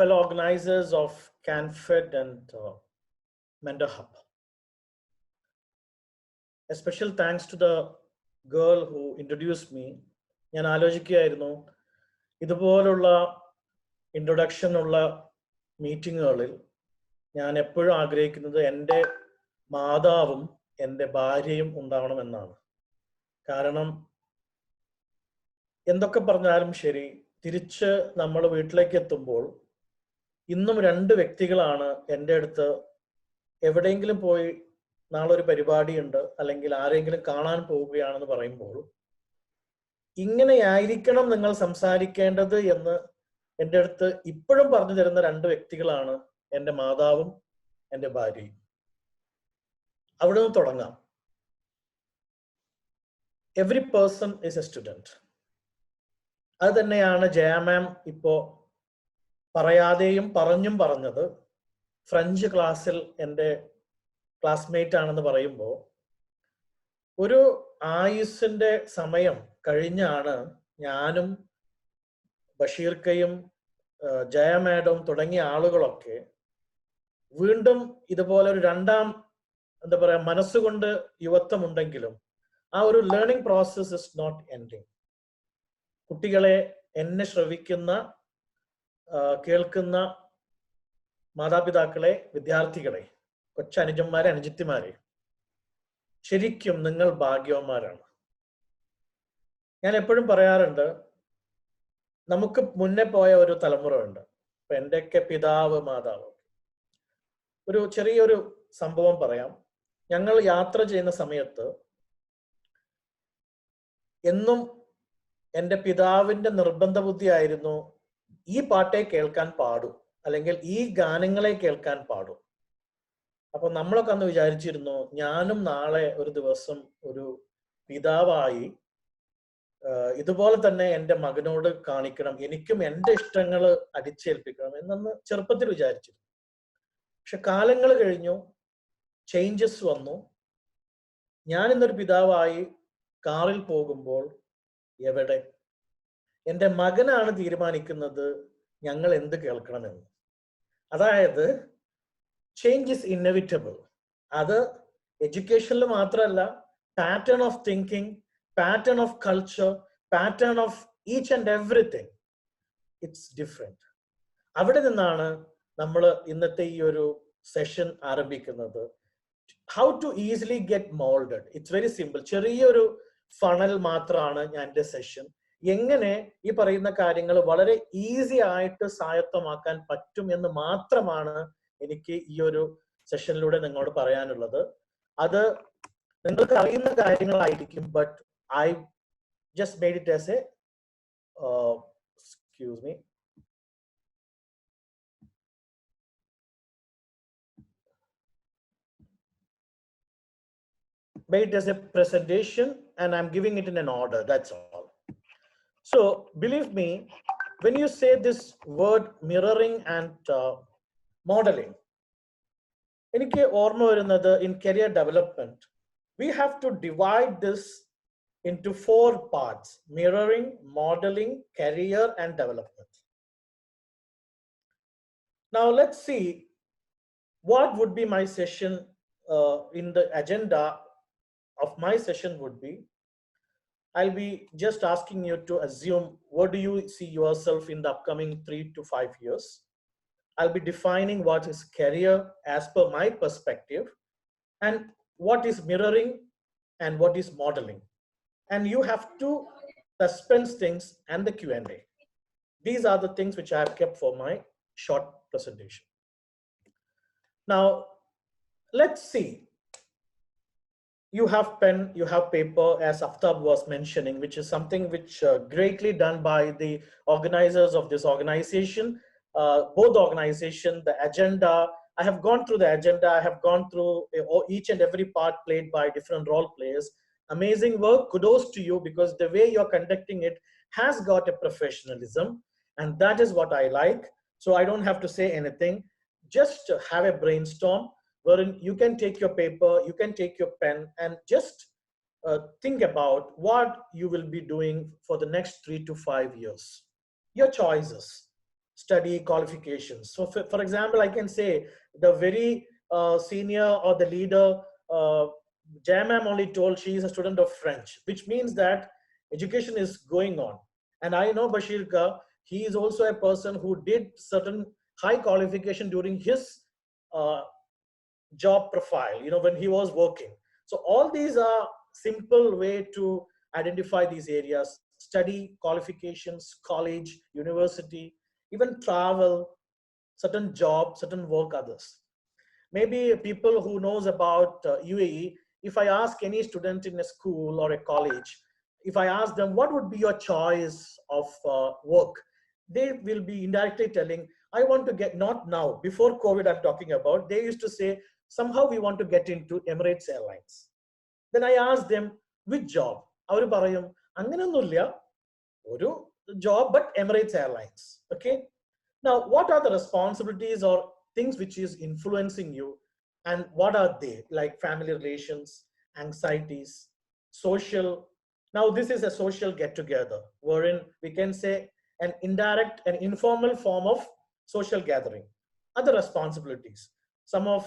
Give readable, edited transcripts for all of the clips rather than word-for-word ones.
fellow organizers of CanFed and Mentor Hub. A special thanks to the girl who introduced me. ഞാൻ ആലോചിക്കുകയായിരുന്നു ഇതുപോലുള്ള introduction ഉള്ള മീറ്റിങ്ങുകളിൽ ഞാൻ എപ്പോഴും ആഗ്രഹിക്കുന്നത് എൻ്റെ മാതാവും എൻ്റെ ഭാര്യയും ഉണ്ടാവണമെന്നാണ്. കാരണം എന്തൊക്കെ പറഞ്ഞാലും ശരി, തിരിച്ച് നമ്മൾ വീട്ടിലേക്ക് എത്തുമ്പോൾ ഇന്നും രണ്ട് വ്യക്തികളാണ് എൻ്റെ അടുത്ത് എവിടെയെങ്കിലും പോയി നാളെ ഒരു പരിപാടിയുണ്ട് അല്ലെങ്കിൽ ആരെങ്കിലും കാണാൻ പോവുകയാണെന്ന് പറയുമ്പോൾ ഇങ്ങനെയായിരിക്കണം നിങ്ങൾ സംസാരിക്കേണ്ടത് എന്ന് എൻ്റെ അടുത്ത് ഇപ്പോഴും പറഞ്ഞു തരുന്ന രണ്ട് വ്യക്തികളാണ് എൻ്റെ മാതാവും എൻ്റെ ഭാര്യയും. അവിടെ നിന്ന് തുടങ്ങാം. Every person is A student. അത് തന്നെയാണ് ജയ മാം ഇപ്പോ പറയാതെയും പറഞ്ഞും പറഞ്ഞത്. ഫ്രഞ്ച് ക്ലാസ്സിൽ എൻ്റെ ക്ലാസ്മേറ്റ് ആണെന്ന് പറയുമ്പോൾ ഒരു ആയുസ്സിന്റെ സമയം കഴിഞ്ഞാണ് ഞാനും ബഷീർക്കയും ജയ മാഡം തുടങ്ങിയ ആളുകളൊക്കെ വീണ്ടും ഇതുപോലെ ഒരു രണ്ടാം എന്താ പറയാ മനസ്സുകൊണ്ട് യുവത്വമുണ്ടെങ്കിലും ആ ഒരു learning process is not ending. കുട്ടികളെ, എന്നെ ശ്രവിക്കുന്ന കേൾക്കുന്ന മാതാപിതാക്കളെ, വിദ്യാർത്ഥികളെ, കൊച്ചനുജന്മാരെ, അനുജിത്തിമാരെ, ശരിക്കും നിങ്ങൾ ഭാഗ്യവാന്മാരാണ്. ഞാൻ എപ്പോഴും പറയാറുണ്ട്, നമുക്ക് മുന്നേ പോയ ഒരു തലമുറ ഉണ്ട്. ഇപ്പൊ എന്റെയൊക്കെ പിതാവ്, മാതാവ്. ഒരു ചെറിയൊരു സംഭവം പറയാം. ഞങ്ങൾ യാത്ര ചെയ്യുന്ന സമയത്ത് എന്നും എൻ്റെ പിതാവിന്റെ നിർബന്ധ ബുദ്ധിയായിരുന്നു, ഈ പാട്ടേ കേൾക്കാൻ പാടൂ, അല്ലെങ്കിൽ ഈ ഗാനങ്ങളെ കേൾക്കാൻ പാടൂ. അപ്പൊ നമ്മളൊക്കെ അന്ന് വിചാരിച്ചിരുന്നു, ഞാനും നാളെ ഒരു ദിവസം ഒരു പിതാവായി ഇതുപോലെ തന്നെ എൻ്റെ മകനോട് കാണിക്കണം, എനിക്കും എൻ്റെ ഇഷ്ടങ്ങൾ അടിച്ചേൽപ്പിക്കണം എന്നന്ന് ചെറുപ്പത്തിൽ വിചാരിച്ചിരുന്നു. പക്ഷെ കാലങ്ങൾ കഴിഞ്ഞു, ചേഞ്ചസ് വന്നു. ഞാൻ ഇന്നൊരു പിതാവായി കാറിൽ പോകുമ്പോൾ എവിടെ എൻ്റെ മകനാണ് തീരുമാനിക്കുന്നത് ഞങ്ങൾ എന്ത് കേൾക്കണമെന്ന്. അതായത് ചേഞ്ച് ഇസ് ഇന്നെവിറ്റബിൾ. അത് എഡ്യൂക്കേഷനിൽ മാത്രമല്ല, pattern of thinking, pattern of culture, pattern of each and everything, it's different. അവിടെ നിന്നാണ് നമ്മൾ ഇന്നത്തെ ഈ ഒരു സെഷൻ ആരംഭിക്കുന്നത്. How to easily get moulded. It's very simple. ചെറിയൊരു ഫണൽ മാത്രമാണ് ഞാൻ എൻ്റെ സെഷൻ. എങ്ങനെ ഈ പറയുന്ന കാര്യങ്ങൾ വളരെ ഈസി ആയിട്ട് സ്വായത്തമാക്കാൻ പറ്റും എന്ന് മാത്രമാണ് എനിക്ക് ഈ ഒരു സെഷനിലൂടെ നിങ്ങളോട് പറയാനുള്ളത്. അത് നിങ്ങൾക്ക് അറിയുന്ന കാര്യങ്ങളായിരിക്കും, but I just made it as A excuse me made it as a presentation and I'm giving it in an order, that's all. So believe me, when you say this word mirroring and modeling, എനിക്ക് ഓർമ്മ വരുന്നത് in career development we have to divide this into 4 parts: mirroring, modeling, career and development. Now let's see what would be my session. In the agenda of my session would be, I'll be just asking you to assume what do you see yourself in the upcoming 3 to 5 years. I'll be defining what is career as per my perspective, and what is mirroring and what is modeling. And you have to suspense things and the Q&A. These are the things which I have kept for my short presentation. Now let's see. You have pen, you have paper, as Aftab was mentioning, which is something which greatly done by the organizers of this organization, both organization, the agenda. I have gone through the agenda. I have gone through each and every part played by different role players. Amazing work. Kudos to you, because the way you're conducting it has got a professionalism, and that is what I like. So I don't have to say anything. Just have a brainstorm wherein you can take your paper, you can take your pen, and just think about what you will be doing for the next 3 to 5 years. Your choices. study qualifications. So for example, I can say the very senior or the leader, Jam only told she is a student of French, which means that education is going on. And I know Bashir Ka, he is also a person who did certain high qualification during his uh, job profile, when he was working. So all these are simple way to identify these areas: study, qualifications, college, university, even travel, certain job, certain work others. Maybe people who knows about UAE, if I ask any student in a school or a college, if I ask them what would be your choice of work, they will be indirectly telling, I want to get, not now, before COVID I'm talking about, they used to say, somehow we want to get into Emirates Airlines. Then I asked them, which job? അവർ പറയും അങ്ങനെയൊന്നുമില്ല ഒരു job but Emirates Airlines. Okay, now what are the responsibilities or things which is influencing you, and what are they? Like family relations, anxieties, social. Now this is a social get together wherein we can say an indirect and informal form of social gathering. Other responsibilities, some of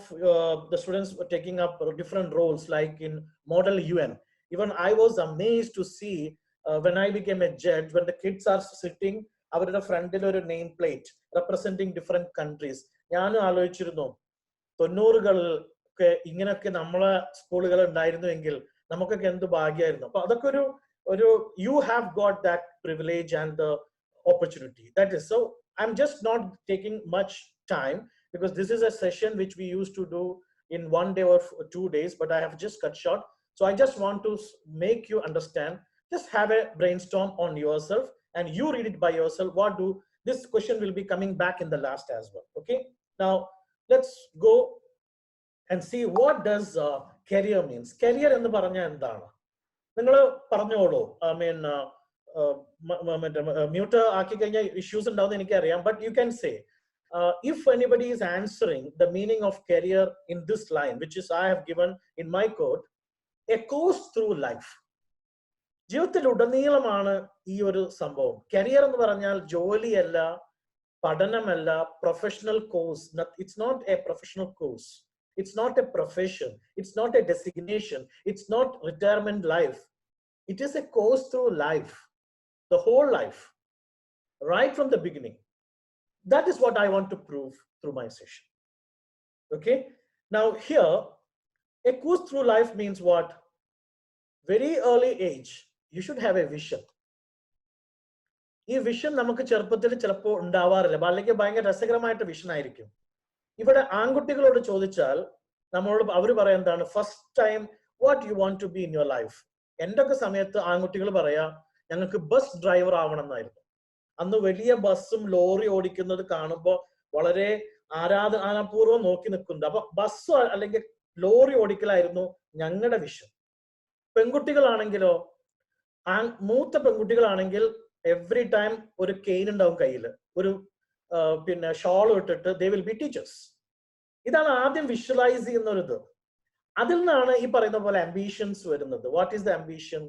the students were taking up different roles, like in Model UN. Even I was amazed to see when I became a judge, when the kids are sitting അവരുടെ ഫ്രണ്ടിൽ ഒരു name plate representing different countries. ഞാനും ആലോചിച്ചിരുന്നു, 90-കളിൽ ഒക്കെ ഇങ്ങനെയൊക്കെ നമ്മളെ സ്കൂളുകൾ ഉണ്ടായിരുന്നുവെങ്കിൽ നമുക്കൊക്കെ എന്ത് ഭാഗ്യമായിരുന്നു. അപ്പൊ അതൊക്കെ ഒരു you have got that privilege and the opportunity. That is, so I'm just not taking much time because this is a session which we used to do in 1 day or 2 days, but I have just cut short. So I just want to make you understand. Just have a brainstorm on yourself and you read it by yourself. What do this question will be coming back in the last as well. Okay, now let's go and see what does career means. Career എന്ന് പറഞ്ഞാൽ എന്താണ്? നിങ്ങൾ പറഞ്ഞോളൂ. I mean mute ആക്കി കഴിഞ്ഞാൽ issues ഉണ്ടാവുന്ന എനിക്കറിയാം, but you can say if anybody is answering the meaning of career in this line, which is I have given in my code, a course through life. ജീവിതത്തിൽ ഉടനീളമാണ് ഈ ഒരു സംഭവം. Career എന്ന് പറഞ്ഞാൽ ജോലിയല്ല, പഠനമല്ല, professional course. It's not a professional course, it's not a profession, it's not a designation, it's not retirement life. It is a course through life, the whole life, right from the beginning. That is what I want to prove through my session. Okay, now here a course through life means what? Very early age you should have a vision. ഈ vision നമുക്ക് ചെറുപ്പത്തിൽ ചിലപ്പോൾ ഉണ്ടാവാറില്ല, അല്ലെങ്കിൽ ഭയങ്കര രസകരമായിട്ട് vision ആയിരിക്കും. ഇവിടെ ആൺകുട്ടികളോട് ചോദിച്ചാൽ നമ്മളോട് അവർ പറയാൻ എന്താണ്, first time what you want to be in your life. എൻ്റെ ഒക്കെ സമയത്ത് ആൺകുട്ടികൾ പറയാ ഞങ്ങൾക്ക് ബസ് ഡ്രൈവർ ആവണം എന്നായിരുന്നു. അന്ന് വലിയ ബസ്സും ലോറി ഓടിക്കുന്നത് കാണുമ്പോൾ വളരെ ആരാധനാപൂർവ്വം നോക്കി നിൽക്കുന്നത്. അപ്പൊ ബസ് അല്ലെങ്കിൽ ലോറി ഓടിക്കലായിരുന്നു ഞങ്ങളുടെ വിഷൻ. പെൺകുട്ടികളാണെങ്കിലോ, മൂത്ത പെൺകുട്ടികളാണെങ്കിൽ എവറി ടൈം ഒരു കെയിൻ ഉണ്ടാവും കയ്യിൽ, ഒരു പിന്നെ ഷോൾ ഇട്ടിട്ട് ദേ വിൽ ബി ടീച്ചേഴ്സ്. ഇതാണ് ആദ്യം വിഷ്വലൈസ് ചെയ്യുന്ന ഒരു ഇത്. അതിൽ നിന്നാണ് ഈ പറയുന്ന പോലെ അംബിഷൻസ് വരുന്നത്. What is the ambition?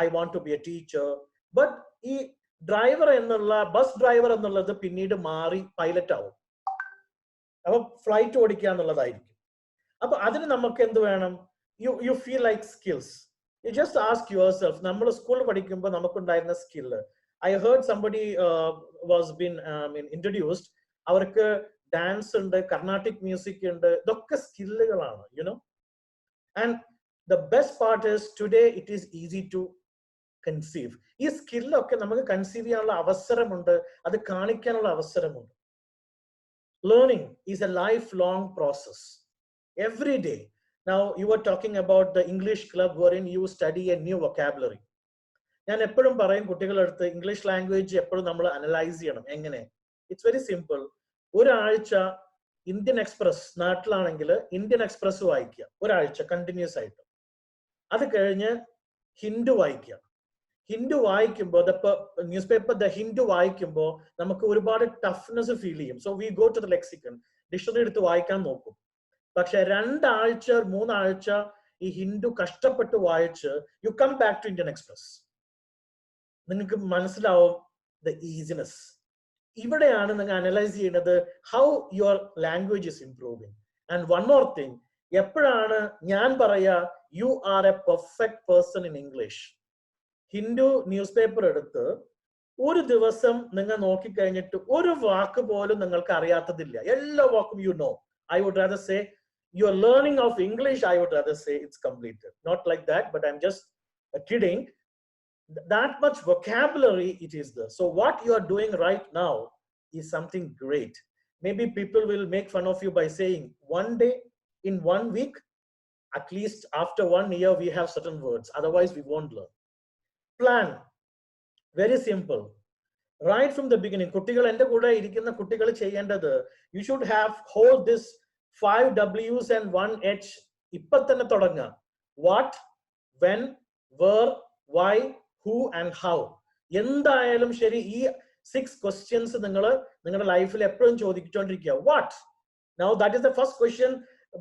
I want to be a teacher. But ഈ ഡ്രൈവർ എന്നുള്ള, ബസ് ഡ്രൈവർ എന്നുള്ളത് പിന്നീട് മാറി പൈലറ്റ് ആവും. അപ്പൊ ഫ്ലൈറ്റ് ഓടിക്കുക എന്നുള്ളതായിരിക്കും. അപ്പൊ അതിന് നമുക്ക് എന്ത് വേണം? You feel like skills. You just ask yourself. നമ്മൾ സ്കൂളിൽ പഠിക്കുമ്പോൾ നമുക്കുണ്ടായിരുന്ന skill, I heard somebody was been introduced. അവർക്ക് ഡാൻസ് ഉണ്ട്, കർണാട്ടിക് മ്യൂസിക് ഉണ്ട്, ഇതൊക്കെ സ്കില്ലുകളാണ്, you know. And the best part is today it is easy to conceive. ഈ സ്കില്ലൊക്കെ നമുക്ക് കൺസീവ് ചെയ്യാനുള്ള അവസരമുണ്ട്, അത് കാണിക്കാനുള്ള അവസരമുണ്ട്. Learning is a life long process, every day. Now you were talking about the English club wherein you study a new vocabulary. ഞാൻ എപ്പോഴും പറയും കുട്ടികളടുത്ത്, ഇംഗ്ലീഷ് ലാംഗ്വേജ് എപ്പോഴും നമ്മൾ അനലൈസ് ചെയ്യണം. എങ്ങനെ? It's very simple. ഒരാഴ്ച ഇന്ത്യൻ എക്സ്പ്രസ്, നാട്ടിലാണെങ്കിൽ ഇന്ത്യൻ എക്സ്പ്രസ് വായിക്കുക ഒരാഴ്ച കണ്ടിന്യൂസ് ആയിട്ട്. അത് കഴിഞ്ഞ് ഹിന്ദു വായിക്കുക. ഹിന്ദു വായിക്കുമ്പോൾ ന്യൂസ് പേപ്പർ ദ ഹിന്ദു വായിക്കുമ്പോൾ നമുക്ക് ഒരുപാട് ടഫ്നെസ് ഫീൽ ചെയ്യും. So we go to the lexicon, dictionary എടുത്ത് വായിക്കാൻ നോക്കും. പക്ഷെ 2 ആഴ്ച 3 ആഴ്ച ഈ ഹിന്ദു കഷ്ടപ്പെട്ട് വായിച്ച് you come back to Indian Express, നിങ്ങൾക്ക് മനസ്സിലാവും ദ ഈസിനെസ്. ഇവിടെയാണ് നിങ്ങൾ അനലൈസ് ചെയ്യുന്നത് how your language is improving. And one more thing, എപ്പോഴാണ് ഞാൻ പറയാ you are a perfect person in English? Hindu news paper എടുത്ത് ഒരു ദിവസം നിങ്ങൾ നോക്കിക്കഴിഞ്ഞിട്ട് ഒരു വാക്ക് പോലും നിങ്ങൾക്ക് അറിയാത്തതില്ല, എല്ലാ വാക്കും you know. I would rather say your learning of English, I would rather say it's completed. Not like that, but I'm just kidding. That much vocabulary it is there. So what you are doing right now is something great. Maybe people will make fun of you by saying one day in 1 week, at least after 1 year we have certain words, otherwise we won't learn. Plan, very simple. Right from the beginning, കുട്ടികൾ എൻ്റെ കൂടെ ഇരിക്കുന്ന കുട്ടികൾ ചെയ്യേണ്ടത്, you should have hold this 5 W's and 1 H. ഇപ്പൊ തന്നെ തുടങ്ങുക. What, when, where, why, who and how. എന്തായാലും ശരി ഈ 6 questions നിങ്ങൾ നിങ്ങളുടെ ലൈഫിൽ എപ്പോഴും ചോദിച്ചുകൊണ്ടിരിക്കുക. What? Now that is the first question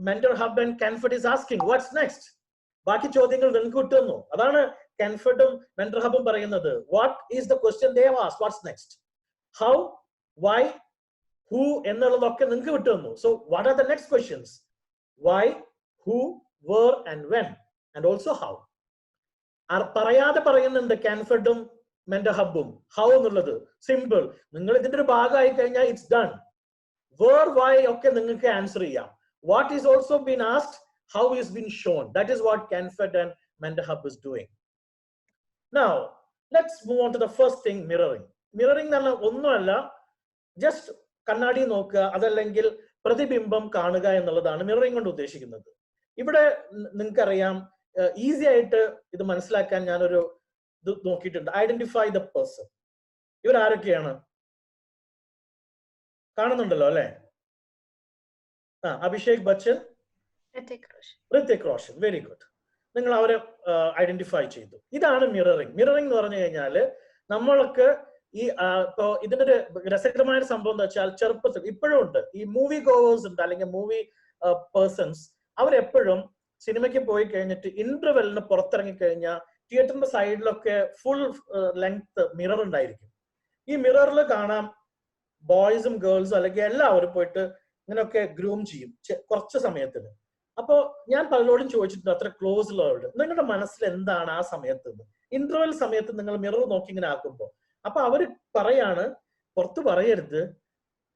Mentor Hub and Canford is asking. What's next? ബാക്കി ചോദ്യങ്ങൾ നിങ്ങൾക്ക് കിട്ടുന്നു. അതാണ് Canfordും Mentor Hubും പറയുന്നത്. What is the question they have asked? What's next? How, why, who എന്നുള്ളതൊക്കെ നിങ്ങൾക്ക് കിട്ടുന്നു. So what are the next questions? Why, who, where and when, and also how. പറയാതെ പറയുന്നുണ്ട് Canfordും Mentor Hubും how എന്നുള്ളത്. സിമ്പിൾ. നിങ്ങൾ ഇതിന്റെ ഒരു ഭാഗമായി കഴിഞ്ഞാൽ it's done. Where, why ഒക്കെ നിങ്ങൾക്ക് ആൻസർ ചെയ്യാം. What is also been asked, how is been shown. That is what Canford and Mentor Hub is doing. Now let's move on to the first thing, mirroring. Mirroring എന്ന് പറഞ്ഞാൽ ഒന്നുമല്ല, just കണ്ണാടി നോക്കുക, അതല്ലെങ്കിൽ പ്രതിബിംബം കാണുക എന്നുള്ളതാണ് മിററിംഗ് കൊണ്ട് ഉദ്ദേശിക്കുന്നത്. ഇവിടെ നിങ്ങൾക്കറിയാം, ഈസി ആയിട്ട് ഇത് മനസ്സിലാക്കാൻ ഞാനൊരു ഇത് നോക്കിയിട്ടുണ്ട്. Identify the person. ഇവരാരൊക്കെയാണ് കാണുന്നുണ്ടല്ലോ അല്ലെ? അഭിഷേക് ബച്ചൻ, ഋതിക് റോഷൻ. Very good. നിങ്ങൾ അവരെ ഐഡന്റിഫൈ ചെയ്തു. ഇതാണ് മിററിംഗ്. മിററിംഗ് എന്ന് പറഞ്ഞു കഴിഞ്ഞാല് നമ്മൾക്ക് ഈ ഇപ്പോ ഇതിന്റെ ഒരു രസകരമായ സംഭവം എന്ന് വെച്ചാൽ, ചെറുപ്പത്തിൽ ഇപ്പോഴും ഉണ്ട് ഈ മൂവി ഗോവേഴ്സ് ഉണ്ട്, അല്ലെങ്കിൽ മൂവി പേഴ്സൺസ്. അവരെപ്പോഴും സിനിമയ്ക്ക് പോയി കഴിഞ്ഞിട്ട് ഇന്റർവെല്ലിന് പുറത്തിറങ്ങി കഴിഞ്ഞാൽ തിയേറ്ററിന്റെ സൈഡിലൊക്കെ ഫുൾ ലെങ്ത് മിറർ ഉണ്ടായിരിക്കും. ഈ മിററിൽ കാണാം ബോയ്സും ഗേൾസും അല്ലെങ്കിൽ എല്ലാവരും പോയിട്ട് ഇങ്ങനെയൊക്കെ ഗ്രൂം ചെയ്യും കുറച്ച് സമയത്തിന്. അപ്പോ ഞാൻ പലരോടും ചോദിച്ചിട്ടുണ്ട്, അത്ര ക്ലോസ് ഉള്ളവരോട്, നിങ്ങളുടെ മനസ്സിൽ എന്താണ് ആ സമയത്ത്, ഇന്റർവെൽ സമയത്ത് നിങ്ങൾ മിറർ നോക്കി ഇങ്ങനെ ആക്കുമ്പോ. അപ്പൊ അവര് പറയാണ്, പുറത്ത് പറയരുത്,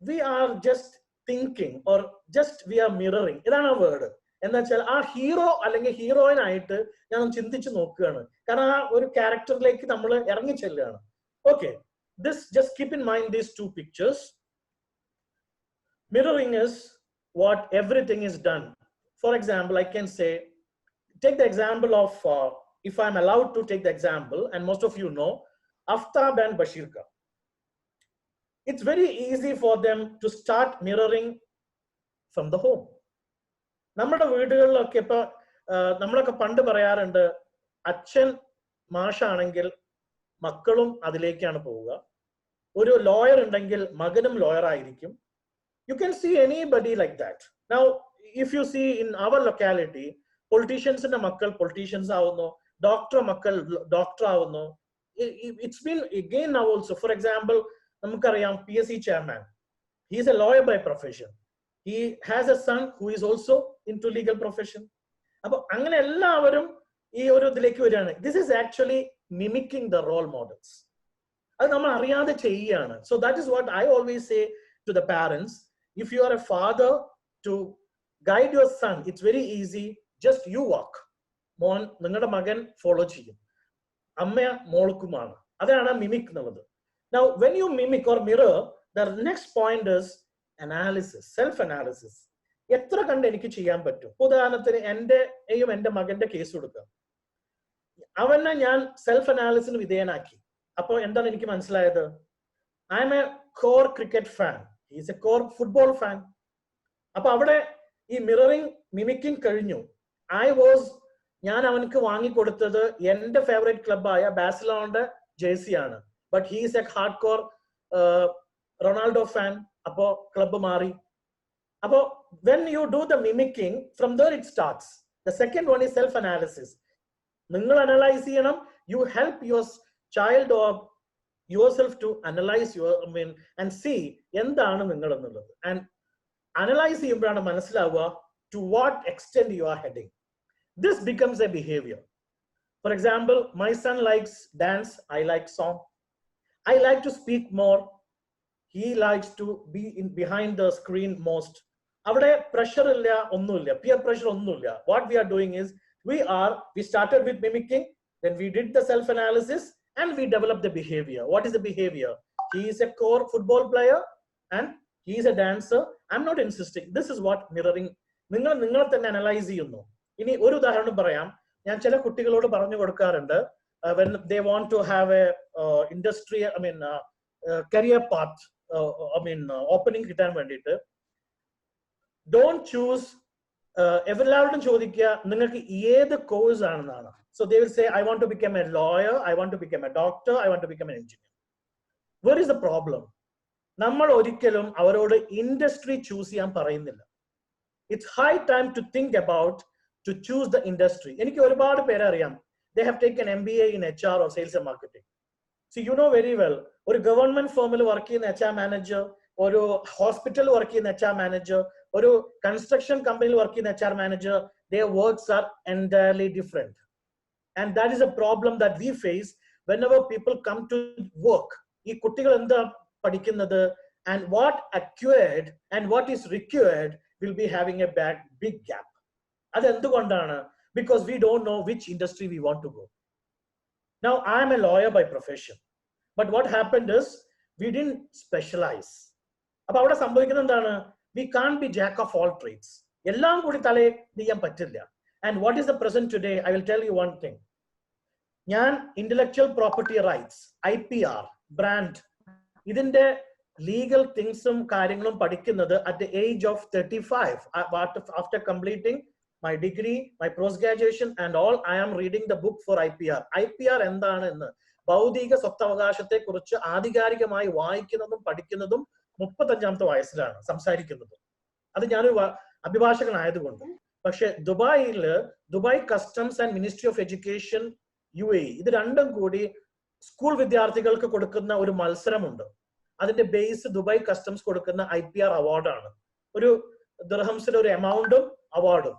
we are just thinking or just we are mirroring. ഇതാണ് ആ വേർഡ്. എന്ന് വെച്ചാൽ ആ ഹീറോ അല്ലെങ്കിൽ ഹീറോയിൻ ആയിട്ട് ഞാൻ ചിന്തിച്ചു നോക്കുകയാണ്, കാരണം ആ ഒരു ക്യാരക്ടറിലേക്ക് നമ്മൾ ഇറങ്ങി ചെല്ലുകയാണ്. Okay, this just keep in mind these two pictures. Mirroring is what everything is done. For example, I can say, take the example of if I'm allowed to take the example, and most of you know Aftab and Bashir Khan. It's very easy for them to start mirroring from the home. നമ്മുടെ വീടുകളിലൊക്കെ ഇപ്പൊ നമ്മളൊക്കെ പണ്ട് പറയാറുണ്ട്, അച്ഛൻ മാഷാണെങ്കിൽ മക്കളും അതിലേക്കാണ് പോവുക. ഒരു ലോയർ ഉണ്ടെങ്കിൽ മകനും ലോയർ ആയിരിക്കും. You can see anybody like that. Now, if you see in our locality, politicians ന്റെ മക്കൾ politicians ആവുന്നു, ഡോക്ടർ മക്കൾ ഡോക്ടർ ആവുന്നു. It's been again now also. For example, നമുക്കറിയാം PSC chairman. He is a lawyer by profession. He has a son who is also into legal profession. അപ്പൊ അങ്ങനെ എല്ലാവരും ഈ ഒരു ഇതിലേക്ക് വരികയാണ്. This is actually mimicking the role models. അത് നമ്മൾ അറിയാതെ ചെയ്യുകയാണ്. So that is what I always say to the parents. If you are a father, to guide your son, it's very easy. Just you walk. മോൻ നിങ്ങളുടെ മകൻ follow ചെയ്യും, അമ്മ മോൾക്കുമാണ്. അതാണ് മിമിക് എന്നുള്ളത്. Now when you mimic or mirror, the next point is analysis, self analysis. എത്ര കണ്ട് എനിക്ക് ചെയ്യാൻ പറ്റും? ഉദാഹരണത്തിന് എന്റെയും എന്റെ മകന്റെ കേസ് കൊടുക്കുക. അവനെ ഞാൻ സെൽഫ് അനാലിസിന് വിധേയനാക്കി. അപ്പൊ എന്താണ് എനിക്ക് മനസ്സിലായത്? I M A core cricket fan, he is A core football fan. അപ്പൊ അവിടെ ഈ മിററിംഗ് മിമിക്കിംഗ് കഴിഞ്ഞു. ഞാൻ അവനക്ക് വാങ്ങിക്കൊടുത്തത് എന്റെ ഫേവറേറ്റ് ക്ലബായ ബാഴ്സലോണയുടെ ജേഴ്സിയാണ്. But he is a hardcore Ronaldo fan. അപ്പോ ക്ലബ്ബ് മാറി. അപ്പോ when you do the mimicking, from there it starts. The second one is self analysis. നിങ്ങൾ അനലൈസ് ചെയ്യണം. You help your child or yourself to analyze your, and see എന്താണ് നിങ്ങൾ എന്നുള്ളത്. And analyze ചെയ്യുമ്പോഴാണ് മനസ്സിലാവുക to what extent you are heading. This becomes a behavior. For example, my son likes dance, I like song. I like to speak more, he likes to be in behind the screen most. Avade pressure illa, onnuilla, peer pressure onnuilla. What we are doing is we started with mimicking, then we did the self analysis, and we developed the behavior. What is the behavior? He is a core football player and he is a dancer. I'm not insisting. This is what mirroring. നിങ്ങൾ തന്നെ analyse ചെയ്യുന്നു. ഇനി ഒരു ഉദാഹരണം പറയാം. ഞാൻ ചില കുട്ടികളോട് പറഞ്ഞു കൊടുക്കാറുണ്ട്, when they want to have a industry, career path, opening കിട്ടാൻ വേണ്ടിയിട്ട്, don't choose, എല്ലാവരോടും ചോദിക്കുക നിങ്ങൾക്ക് ഏത് കോഴ്സ് ആണെന്നാണ്. So they will say, I want to become a lawyer, I want to become a doctor, I want to become an engineer. Where is the problem? നമ്മൾ ഒരിക്കലും അവരോട് ഇൻഡസ്ട്രി ചൂസ് ചെയ്യാൻ പറയുന്നില്ല. It's high time to think about to choose the industry. എനിക്ക് ഒരുപാട് പേരെ അറിയാം, they have taken MBA in HR or sales and marketing. So you know very well, ഒരു ഗവൺമെന്റ് ഫേമിൽ വർക്ക് ചെയ്യുന്ന HR മാനേജർ, ഒരു ഹോസ്പിറ്റലിൽ വർക്ക് ചെയ്യുന്ന HR മാനേജർ, ഒരു കൺസ്ട്രക്ഷൻ കമ്പനിയിൽ വർക്ക് ചെയ്യുന്ന HR manager, their works are entirely different. And that is a problem that we face whenever people come to work. ഈ കുട്ടികൾ എന്താ പഠിക്കുന്നത്, and what acquired and what is required will be having a big gap. അത് എന്തുകൊണ്ടാണ്? Because we don't know which industry we want to go. Now I am a lawyer by profession, but what happened is we didn't specialize. അപ്പോൾ അവിടെ സംഭവിക്കുന്നത് എന്താണ്? We can't be jack of all trades. എല്ലാം കൂടി തലയിൽ ചെയ്യാൻ പറ്റില്ല. And what is the present today? I will tell you one thing. ഞാൻ intellectual property rights, IPR, brand, ഇതിന്റെ legal thingsum കാര്യങ്ങളും പഠിക്കുന്നത് at the age of 35. After completing my degree, my post-graduation and all, I am reading the book for IPR. IPR എന്താണ് എന്ന്, ഭൗതിക സ്വത്തവകാശത്തെ കുറിച്ച് ആധികാരികമായി വായിക്കുന്നതും പഠിക്കുന്നതും 35-ാമത്തെ വയസ്സിലാണ് സംസാരിക്കുന്നത്. അത് ഞാനൊരു അഭിഭാഷകനായതുകൊണ്ട്. പക്ഷെ Dubai customs and ministry of education UAE, ഇത് രണ്ടും കൂടി സ്കൂൾ വിദ്യാർത്ഥികൾക്ക് കൊടുക്കുന്ന ഒരു മത്സരമുണ്ട്. അതിന്റെ ബേസ് ദുബായ് കസ്റ്റംസ് കൊടുക്കുന്ന IPR അവാർഡാണ്. ഒരു ദിർഹംസിന്റെ ഒരു എമൗണ്ടും അവാർഡും.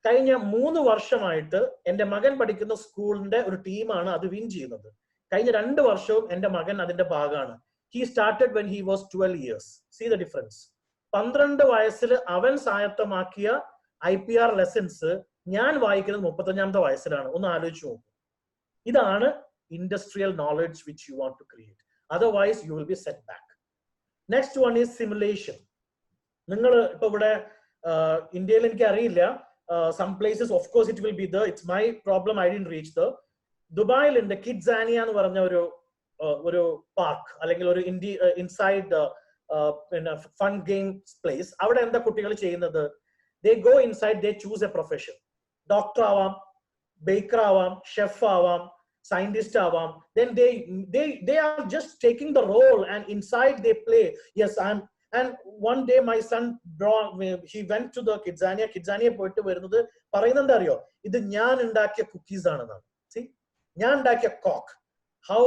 കഴിഞ്ഞ 3 വർഷമായിട്ട് എന്റെ മകൻ പഠിക്കുന്ന സ്കൂളിന്റെ ഒരു ടീമാണ് അത് വിൻ ചെയ്യുന്നത്. കഴിഞ്ഞ 2 വർഷവും എന്റെ മകൻ അതിന്റെ ഭാഗമാണ്. He started when he was 12 years. See the difference. 12 വയസ്സിൽ അവൻ സ്വായത്തമാക്കിയ IPR ലെസൺസ് ഞാൻ വായിക്കുന്നത് 35-ാമത്തെ വയസ്സിലാണ്. ഒന്ന് ആലോചിച്ച് നോക്കൂ. ഇതാണ് industrial knowledge which you want to create. Otherwise you will be set back. Next one is simulation. നിങ്ങൾ ഇപ്പൊ ഇവിടെ ഇന്ത്യയിൽ എനിക്ക് അറിയില്ല, some places of course it will be there. It's my problem, I didn't reach there. ദുബായിൽ ഉണ്ട് കിഡ്സാനിയ എന്ന് പറഞ്ഞ ഒരു പാർക്ക്, അല്ലെങ്കിൽ ഒരു ഇൻസൈഡ് ഫൺ ഗെയിംസ് പ്ലേസ്. അവിടെ എന്താ കുട്ടികൾ ചെയ്യുന്നത്? they go inside, they choose a profession. Doctor ആവാം, ബേക്കർ ആവാം, ഷെഫ് ആവാം, scientist avam. Then they are just taking the role, and inside they play. Yes, and one day my son he went to the Kidzania പോയിട്ട് വരുന്നത് പറയുന്നത് അറിയോ, ഇത് ഞാൻ ഉണ്ടാക്കിയ കുക്കീസ് ആണെന്നാണ്. See, ഞാൻ ഉണ്ടാക്കിയ കോക്ക്. How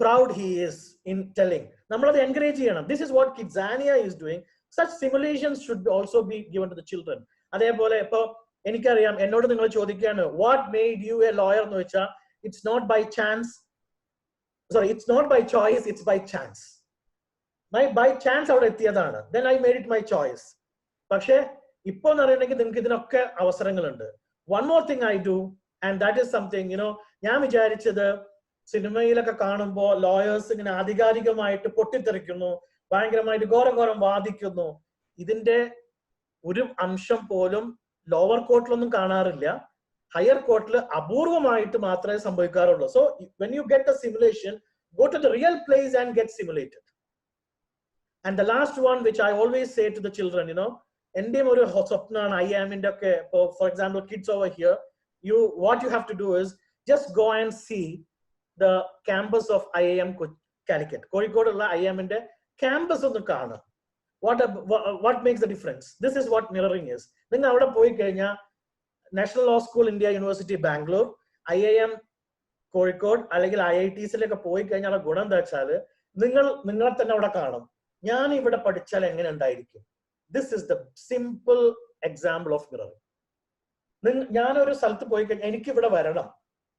proud he is in telling. നമ്മളത് എൻകറേജ് ചെയ്യണം. This is what Kidzania is doing. Such simulations should also be given to the children. അതേപോലെ ഇപ്പൊ എനിക്കറിയാം, എന്നോട് നിങ്ങൾ ചോദിക്കുകയാണ് what made you a lawyer എന്ന് വെച്ചാൽ, it's not by chance, sorry, it's not by choice, it's by chance. by chance അവിടെ എത്തിയതാണ്. Then I made it my choice. പക്ഷേ ഇപ്പോൾ എന്ന് പറയുന്നെങ്കിൽ നിങ്ങൾക്ക് ഇതിനൊക്കെ അവസരങ്ങളുണ്ട്. One more thing I do, and that is something, ഞാൻ വിചാരിച്ചത് സിനിമയിലൊക്കെ കാണുമ്പോൾ ലോയേഴ്സ് ഇങ്ങനെ ആധികാരികമായിട്ട് പൊട്ടിത്തെറിക്കുന്നു, ഭയങ്കരമായിട്ട് ഘോരം വാദിക്കുന്നു. ഇതിന്റെ ഒരു അംശം പോലും ലോവർ കോർട്ടിലൊന്നും കാണാറില്ല. ഹയർ കോർട്ടിൽ അപൂർവമായിട്ട് മാത്രമേ സംഭവിക്കാറുള്ളൂ. So when you get the simulation, go to the real place and get simulated. And the last one which I always say to the children, എന്റെയും ഒരു സ്വപ്നമാണ് IIM-ന്റെ ഒക്കെ. For example, kids over here, what you have to do is just go and see the campus of IIM Calicut. കോഴിക്കോടുള്ള IIM-ന്റെ campus ഒന്ന് കാണുക. What makes the difference? This is what mirroring is. നിങ്ങൾ അവിടെ പോയി കഴിഞ്ഞാൽ national law school, India university Bangalore, IIM Kozhikode അല്ലെങ്കിൽ IITസിലൊക്കെ പോയി കഴിഞ്ഞാൽ ഗുണം എന്താ വെച്ചാൽ നിങ്ങളെ തന്നെ അവിടെ കാണും. ഞാൻ ഇവിടെ പഠിച്ചാൽ എങ്ങനെ ഉണ്ടായിരിക്കും. This is the simple example of mirroring. ഞാനൊരു സ്ഥലത്ത് പോയി കഴിഞ്ഞാൽ എനിക്ക് ഇവിടെ വരണം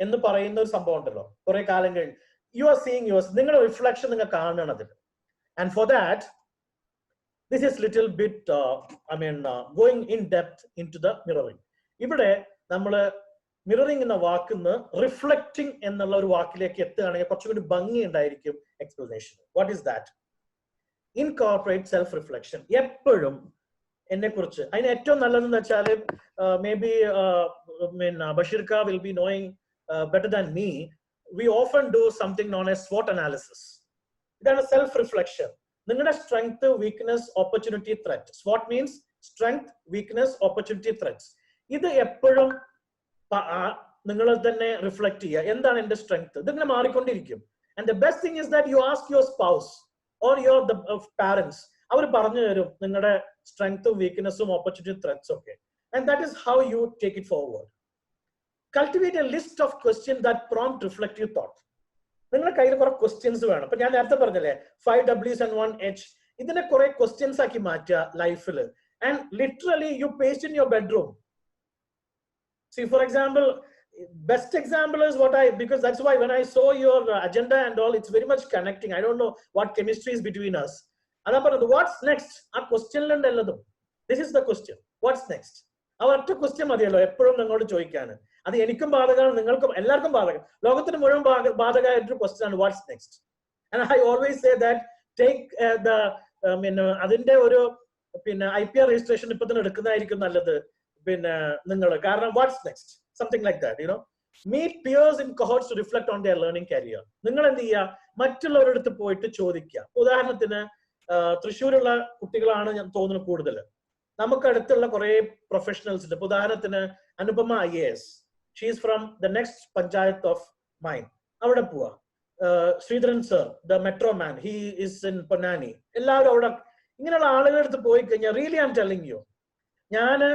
എന്ന് പറയുന്ന ഒരു സംഭവം ഉണ്ടല്ലോ, കുറെ കാലം കഴിഞ്ഞ് യു ആർ സീയിങ് യുവേഴ്സ്, നിങ്ങളുടെ റിഫ്ലക്ഷൻ നിങ്ങൾ കാണണം അതിൽ. And for that this is little bit going in depth into the mirroring. ഇവിടെ നമ്മൾ മിററിംഗ് എന്ന വാക്കിന്ന് റിഫ്ലക്റ്റിംഗ് എന്നുള്ള ഒരു വാക്കിലേക്ക് എത്തുകയാണെങ്കിൽ കുറച്ചുകൂടി ഭംഗി ഉണ്ടായിരിക്കും explanation. What is that? Incorporate self reflection. എപ്പോഴും എന്നെ കുറിച്ച് അതിന് ഏറ്റവും നല്ലതെന്ന് വെച്ചാൽ മേ ബി ബഷീർക്ക will be knowing better than me. We often do something known as SWOT analysis. ഇതാണ് സെൽഫ് റിഫ്ലക്ഷൻ. നിങ്ങളുടെ strength, weakness, opportunity, threat. SWOT means strength, weakness, opportunity, threats. ഇത് എപ്പോഴും നിങ്ങൾ തന്നെ റിഫ്ലക്ട് ചെയ്യുക. എന്താണ് എന്റെ സ്ട്രെങ്ത്? ഇതിങ്ങനെ മാറിക്കൊണ്ടിരിക്കും. And the best thing is that you ask your spouse or your parents. അവർ പറഞ്ഞു തരും നിങ്ങളുടെ സ്ട്രെങ്ത്തും വീക്ക്നെസ്സും ഓപ്പർച്യൂണിറ്റി, ത്രെറ്റ്സ് ഒക്കെ. And that is how you take it forward. Cultivate a list of questions that prompt reflective thought. നിങ്ങളുടെ കയ്യിൽ കുറെ ക്വസ്റ്റ്യൻസ് വേണം. ഇപ്പൊ ഞാൻ നേരത്തെ പറഞ്ഞല്ലേ 5 W's and 1 H. ഇതിനെ കുറെ ക്വസ്റ്റ്യൻസ് ആക്കി മാറ്റുക ലൈഫിൽ. And literally you paste in your bedroom. See, for example, best example is because that's why when I saw your agenda and all, it's very much connecting. I don't know what chemistry is between us. അതാ പറഞ്ഞത്, what's next? ആ ക്വസ്റ്റ്യനിലുണ്ട് എല്ലാതും. This is the question. What's next? ആ ഒറ്റ question മതിയല്ലോ എപ്പോഴും നിങ്ങളോട് ചോദിക്കാൻ. അത് എനിക്കും ബാധകമാണ്, നിങ്ങൾക്കും എല്ലാവർക്കും ബാധകം. ലോകത്തിന് മുഴുവൻ ബാധകമായിട്ടൊരു ക്വസ്റ്റ്യൻ ആണ് what's next. And I always say that take അതിന്റെ ഒരു IPR രജിസ്ട്രേഷൻ ഇപ്പൊ തന്നെ എടുക്കുന്നതായിരിക്കും നല്ലത്. നിങ്ങൾ കാരണം what's next, something like that, you know. Meet peers in cohorts to reflect on their learning career. നിങ്ങൾ എന്ത് ചെയ്യുക? മറ്റുള്ളവരുടെ അടുത്ത് പോയിട്ട് ചോദിക്കുക. ഉദാഹരണത്തിന് തൃശ്ശൂരുള്ള കുട്ടികളാണ് ഞാൻ തോന്നുന്നു കൂടുതൽ. നമുക്ക് അടുത്തുള്ള കുറെ പ്രൊഫഷണൽസ് ഉണ്ട്. ഇപ്പൊ ഉദാഹരണത്തിന് Anupama IAS, she is from the next panchayat of mine. അവിടെ പോവാ. Sreedharan sir, the metro man, he is in Ponnani. എല്ലാവരും അവിടെ ഇങ്ങനെയുള്ള ആളുകളുടെ അടുത്ത് പോയി കഴിഞ്ഞാൽ really I M telling you, ഞാന്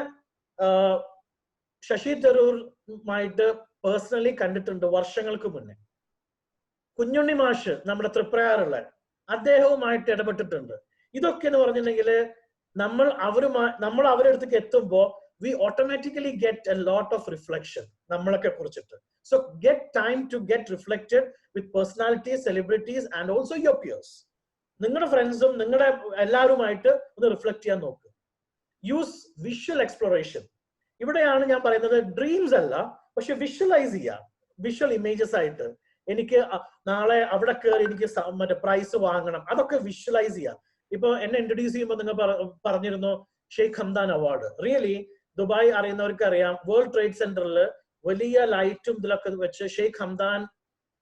ശശി തരൂറുമായിട്ട് പേഴ്സണലി കണ്ടിട്ടുണ്ട് വർഷങ്ങൾക്ക് മുന്നേ. കുഞ്ഞുണ്ണി മാഷ് നമ്മുടെ തൃപ്രയാറുള്ള അദ്ദേഹവുമായിട്ട് ഇടപെട്ടിട്ടുണ്ട്. ഇതൊക്കെ എന്ന് പറഞ്ഞിട്ടുണ്ടെങ്കിൽ നമ്മൾ അവരുടെ അടുത്തേക്ക് എത്തുമ്പോൾ we automatically get a lot of reflection നമ്മളൊക്കെ കുറിച്ചിട്ട്. So get time to get reflected with personalities, celebrities and also your peers. നിങ്ങളുടെ ഫ്രണ്ട്സും നിങ്ങളുടെ എല്ലാവരുമായിട്ട് ഒന്ന് റിഫ്ലക്ട് ചെയ്യാൻ നോക്ക്. Use visual exploration. ഇവിടെയാണ് ഞാൻ പറയുന്നത് ഡ്രീംസ് അല്ല, പക്ഷെ വിഷ്വലൈസ് ചെയ്യുക. വിഷ്വൽ ഇമേജസ് ആയിട്ട് എനിക്ക് നാളെ അവിടെ കയറി എനിക്ക് മറ്റേ പ്രൈസ് വാങ്ങണം, അതൊക്കെ വിഷ്വലൈസ് ചെയ്യുക. ഇപ്പൊ എന്നെ ഇൻട്രൊഡ്യൂസ് ചെയ്യുമ്പോൾ നിങ്ങൾ പറഞ്ഞിരുന്നു Sheikh Hamdan award. Really Dubai അറിയുന്നവർക്ക് അറിയാം, വേൾഡ് ട്രേഡ് സെന്ററിൽ വലിയ ലൈറ്റും ഇതിലൊക്കെ വെച്ച് ഷെയ്ഖ് ഹംദാൻ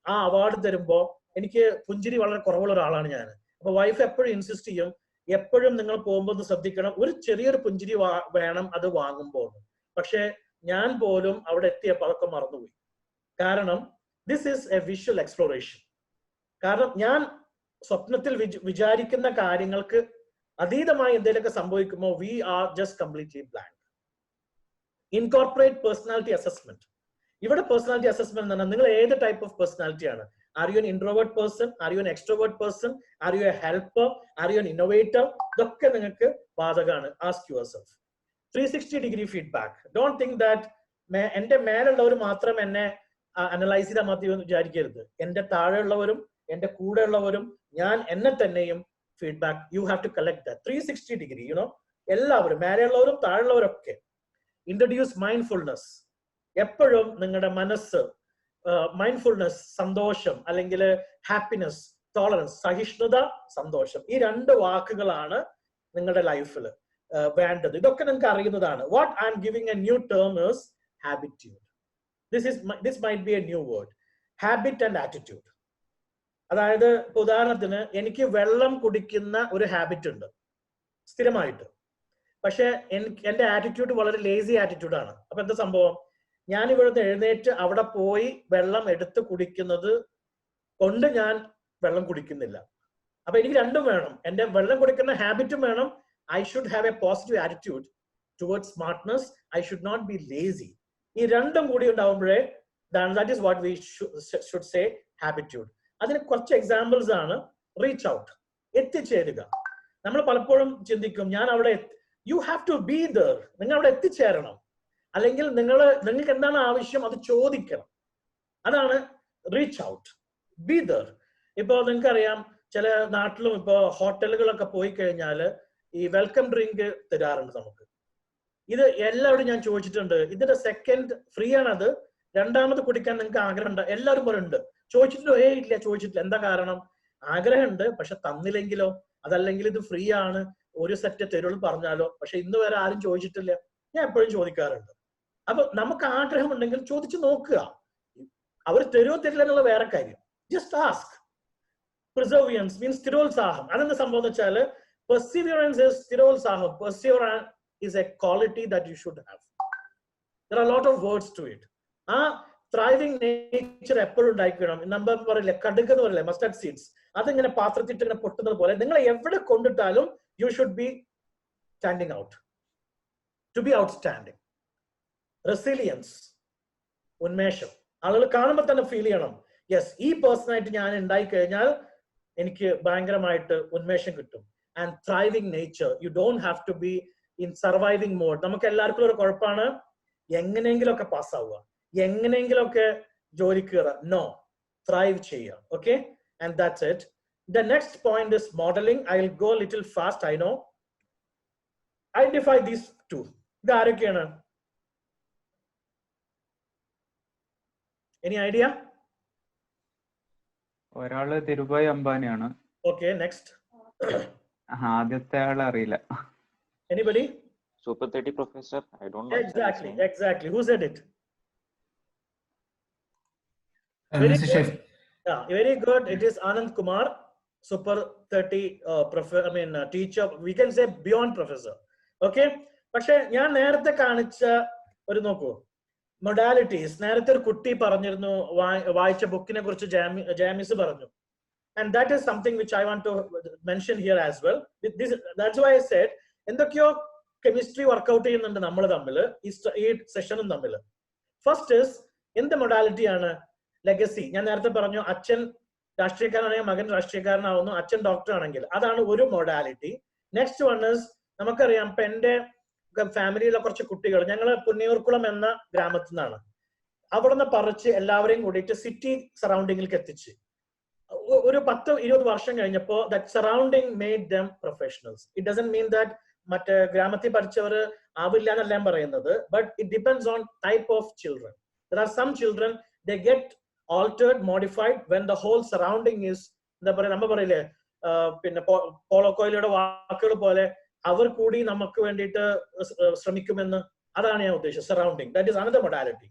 ആ അവാർഡ് തരുമ്പോ എനിക്ക് പുഞ്ചിരി വളരെ കുറവുള്ള ഒരാളാണ് ഞാൻ. അപ്പൊ വൈഫ് എപ്പോഴും ഇൻസിസ്റ്റ് ചെയ്യും, എപ്പോഴും നിങ്ങൾ പോകുമ്പോൾ ഒന്ന് ശ്രദ്ധിക്കണം, ഒരു ചെറിയൊരു പുഞ്ചിരി വേണം അത് വാങ്ങുമ്പോൾ. പക്ഷെ ഞാൻ പോലും അവിടെ എത്തിയപ്പോൾ അതൊക്കെ മറന്നുപോയി. കാരണം this is a visual exploration. കാരണം ഞാൻ സ്വപ്നത്തിൽ വിചാരിക്കുന്ന കാര്യങ്ങൾക്ക് അതീതമായി എന്തെങ്കിലുമൊക്കെ സംഭവിക്കുമ്പോൾ we are just completely blank. Incorporate personality assessment. ഇവിടെ പേഴ്സണാലിറ്റി അസസ്മെന്റ് എന്ന് പറഞ്ഞാൽ നിങ്ങൾ ഏത് ടൈപ്പ് ഓഫ് പേഴ്സണാലിറ്റി ആണ്. Are you an introvert person? Are you an extrovert person? Are you a helper? Are you an innovator? ഇതൊക്കെ നിങ്ങൾക്ക് ബാധകമാണ്. Ask yourself. 360-degree feedback. Don't think that എന്റെ മേലുള്ളവർ മാത്രം എന്നെ അനലൈസ് ചെയ്താൽ മതി എന്ന് വിചാരിക്കരുത്. എന്റെ താഴെയുള്ളവരും എന്റെ കൂടെയുള്ളവരും ഞാൻ എന്നെ തന്നെയും feedback. You have to collect that 360-degree, you know. എല്ലാവരും, മേലെയുള്ളവരും താഴെയുള്ളവരൊക്കെ. Introduce mindfulness. എപ്പോഴും നിങ്ങളുടെ മനസ്സ്, മൈൻഡ്ഫുൾനെസ്, സന്തോഷം അല്ലെങ്കിൽ ഹാപ്പിനെസ്, ടോളറൻസ്, സഹിഷ്ണുത, സന്തോഷം, ഈ 2 വാക്കുകളാണ് നിങ്ങളുടെ ലൈഫിൽ വേണ്ടത്. ഇതൊക്കെ നിങ്ങൾക്ക് അറിയുന്നതാണ്. What I'm giving a new term is habitude. This might be a new word. Habit and attitude. അതായത് ഇപ്പൊ ഉദാഹരണത്തിന് എനിക്ക് വെള്ളം കുടിക്കുന്ന ഒരു ഹാബിറ്റ് ഉണ്ട് സ്ഥിരമായിട്ട്. പക്ഷെ എന്റെ ആറ്റിറ്റ്യൂഡ് വളരെ ലേസി ആറ്റിറ്റ്യൂഡാണ്. അപ്പൊ എന്താ സംഭവം? ഞാൻ ഇവിടുന്ന് എഴുന്നേറ്റ് അവിടെ പോയി വെള്ളം എടുത്ത് കുടിക്കുന്നത് കൊണ്ട് ഞാൻ വെള്ളം കുടിക്കുന്നില്ല. അപ്പൊ എനിക്ക് രണ്ടും വേണം. എന്റെ വെള്ളം കുടിക്കുന്ന ഹാബിറ്റും വേണം. I should have a positive attitude towards smartness. I should not be lazy. ഈ രണ്ടും കൂടി ഉണ്ടാവുമ്പോഴേ That is what we should say habitude. അതിന് കുറച്ച് എക്സാമ്പിൾസ് ആണ് റീച്ച് ഔട്ട്, എത്തിച്ചേരുക. നമ്മൾ പലപ്പോഴും ചിന്തിക്കും ഞാൻ അവിടെ, you have to be there, നിങ്ങൾ അവിടെ എത്തിച്ചേരണം, അല്ലെങ്കിൽ നിങ്ങൾക്ക് എന്താണ് ആവശ്യം അത് ചോദിക്കണം. അതാണ് റീച്ച് ഔട്ട്, ബി ദർ. ഇപ്പൊ നിങ്ങൾക്കറിയാം ചില നാട്ടിലും ഇപ്പൊ ഹോട്ടലുകളൊക്കെ പോയി കഴിഞ്ഞാൽ ഈ വെൽക്കം ഡ്രിങ്ക് തരാറുണ്ട് നമുക്ക്. ഇത് എല്ലാവരും ഞാൻ ചോദിച്ചിട്ടുണ്ട്, ഇതിന്റെ സെക്കൻഡ് ഫ്രീ ആണ്, അത് രണ്ടാമത് കുടിക്കാൻ നിങ്ങൾക്ക് ആഗ്രഹം ഉണ്ട്? എല്ലാവരും പറയുന്നുണ്ട്. ചോദിച്ചിട്ടോ? ഇല്ല, ചോദിച്ചിട്ടില്ല. എന്താ കാരണം? ആഗ്രഹമുണ്ട്, പക്ഷെ തന്നില്ലെങ്കിലോ? അതല്ലെങ്കിൽ ഇത് ഫ്രീ ആണ്, ഒരു സെറ്റ് തരുള്ളൂ പറഞ്ഞാലോ? പക്ഷെ ഇന്ന് വരെ ആരും ചോദിച്ചിട്ടില്ല. ഞാൻ എപ്പോഴും ചോദിക്കാറുണ്ട്. അപ്പൊ നമുക്ക് ആഗ്രഹം ഉണ്ടെങ്കിൽ ചോദിച്ചു നോക്കുക. അവർ തരുമോ തരില്ല എന്നുള്ള വേറെ കാര്യം. Just ask. പ്രിസർവിയൻസ് മീൻസ് സ്ഥിരോത്സാഹം. അതെന്താ സംഭവം എന്ന് വെച്ചാല് പെർസിവിയറൻസ് ഇസ് സ്ഥിരോത്സാഹം. Perseverance is a quality that you should have. There are a lot of words to it. Thriving nature എപ്പോഴും ഉണ്ടായിക്കണം. നമ്മൾ പറയില്ലേ കടുക് എന്ന് പറയില്ലേ, മസ്റ്റാർഡ് സീഡ്സ്, അതിങ്ങനെ പാത്രത്തിട്ട് ഇങ്ങനെ പൊട്ടുന്നത് പോലെ നിങ്ങൾ എവിടെ കൊണ്ടിട്ടാലും you should be standing out, to be outstanding. Resilience, ഉന്മേഷം. ആളുകൾ കാണുമ്പോൾ തന്നെ ഫീൽ ചെയ്യണം, യെസ് ഈ പേഴ്സണായിട്ട് ഞാൻ ഉണ്ടായി കഴിഞ്ഞാൽ എനിക്ക് ഭയങ്കരമായിട്ട് ഉന്മേഷം കിട്ടും. And thriving nature, you don't have to be in surviving mode. നമുക്ക് എല്ലാവർക്കും ഒരു കുഴപ്പമാണ് എങ്ങനെയെങ്കിലും ഒക്കെ പാസ്സാവുക, എങ്ങനെയെങ്കിലും ഒക്കെ ജോലി കയറുക. നോ, ത്രൈവ് ചെയ്യുക. Okay, and that's it. The next point is modelling. I will go little fast, I know. Identify these two. ഇത് ആരൊക്കെയാണ്? Any idea? ഒരാള് ധീരുഭായ് അംബാനിയാണ്. Okay, next. ആദ്യത്തെ ആളെ അറിയില്ല. Anybody? Super 30 professor. I don't know. Exactly. Who said it? Mr. Chef. Yeah, very good. It is Anand Kumar, Super 30 teacher. We can say beyond professor. Okay. പക്ഷെ ഞാൻ നേരത്തെ കാണിച്ച ഒരു നോക്കൂ മൊഡാലിറ്റീസ്. നേരത്തെ ഒരു കുട്ടി പറഞ്ഞിരുന്നു വായിച്ച ബുക്കിനെ കുറിച്ച് ജാമിസ് പറഞ്ഞു. And that is something which I want to mention here as well. That's why I said എന്തൊക്കെയോ കെമിസ്ട്രി വർക്ക്ഔട്ട് ചെയ്യുന്നുണ്ട് നമ്മൾ തമ്മിൽ ഈ സെഷനും തമ്മിൽ. ഫസ്റ്റ് ഇസ് എന്ത് മൊഡാലിറ്റിയാണ്? ലെഗസി. ഞാൻ നേരത്തെ പറഞ്ഞു അച്ഛൻ രാഷ്ട്രീയക്കാരനാണെങ്കിൽ മകൻ രാഷ്ട്രീയക്കാരനാവുന്നു, അച്ഛൻ ഡോക്ടർ ആണെങ്കിൽ. അതാണ് ഒരു മൊഡാലിറ്റി. നെക്സ്റ്റ് വൺ ഇസ് നമുക്കറിയാം ഇപ്പൊ എന്റെ ഫാമിലിയിലെ കുറച്ച് കുട്ടികൾ, ഞങ്ങൾ പുന്നയൂർക്കുളം എന്ന ഗ്രാമത്തിൽ നിന്നാണ്. അവിടെ നിന്ന് പറിച്ച് എല്ലാവരെയും കൂടിയിട്ട് സിറ്റി സറൗണ്ടിങ്ങിലേക്ക് എത്തിച്ച് ഒരു 10-20 വർഷം കഴിഞ്ഞപ്പോ that surrounding made them professionals. It doesn't mean that മറ്റേ ഗ്രാമത്തിൽ പഠിച്ചവർ ആവില്ല എന്നല്ല ഞാൻ പറയുന്നത്, but it depends on type of children. There are some children they get altered, modified when the whole surrounding is, എന്താ പറയാ, നമ്മൾ പറയില്ലേ പിന്നെ പോളോ കൊയ്ലോയുടെ വാക്കുകൾ പോലെ അവർ കൂടി നമുക്ക് വേണ്ടിയിട്ട് ശ്രമിക്കുമെന്ന്. അതാണ് ഞാൻ ഉദ്ദേശിച്ചത്, surrounding. That is another modality.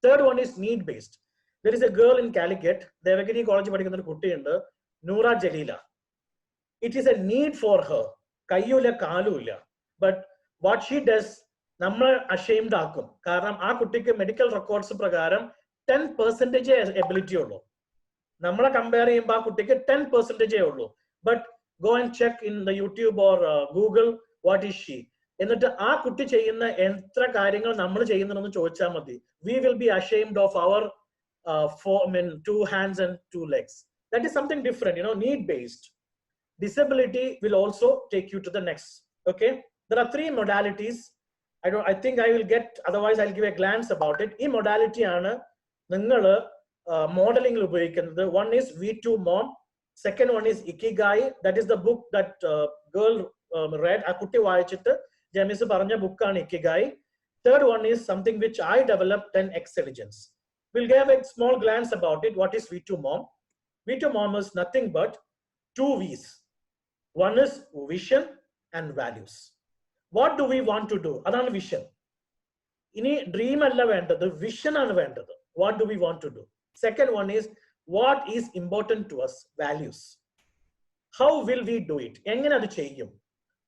Third one is need based. There is a girl in Calicut, Devagiri college പഠിക്കുന്ന ഒരു കുട്ടിയുണ്ട്, Noora Jaleela. It is A need for her. കയ്യൂല കാലുമില്ല, ബട്ട് വാട്ട് ഷീ ഡസ് നമ്മൾ അഷെയിംഡ് ആക്കും. കാരണം ആ കുട്ടിക്ക് മെഡിക്കൽ റെക്കോർഡ്സ് പ്രകാരം 10% എബിലിറ്റി ഉള്ളൂ. നമ്മളെ കമ്പയർ ചെയ്യുമ്പോൾ ആ കുട്ടിക്ക് 10% ഉള്ളൂ. But go and check in the YouTube or Google what is she. എന്നിട്ട് ആ കുട്ടി ചെയ്യുന്ന എത്ര കാര്യങ്ങൾ നമ്മൾ ചെയ്യുന്നുണ്ടെന്ന് ചോദിച്ചാൽ മതി. We will be ashamed of our 2 hands and 2 legs. That is something different, need based. Disability will also take you to the next. Okay, there are 3 modalities. I think I will get, otherwise I'll give a glance about it. Ee modality aanu ningal modeling il ubhayikkunnathu. One is V2 Mom, second one is Ikigai. That is the book that girl read. A kutti vaayichittu James paranja book aanu Ikigai. Third one is something which I developed, 10 Excelligence. We'll give a small glance about it. What is V2 Mom? V2 Mom is nothing but 2 V's. One is vision and values. What do we want to do? Adana vision. Ini dream alla vendathu, vision aanu vendathu. What do we want to do? Second one is what is important to us? Values. How will we do it? Engane adu cheyyum?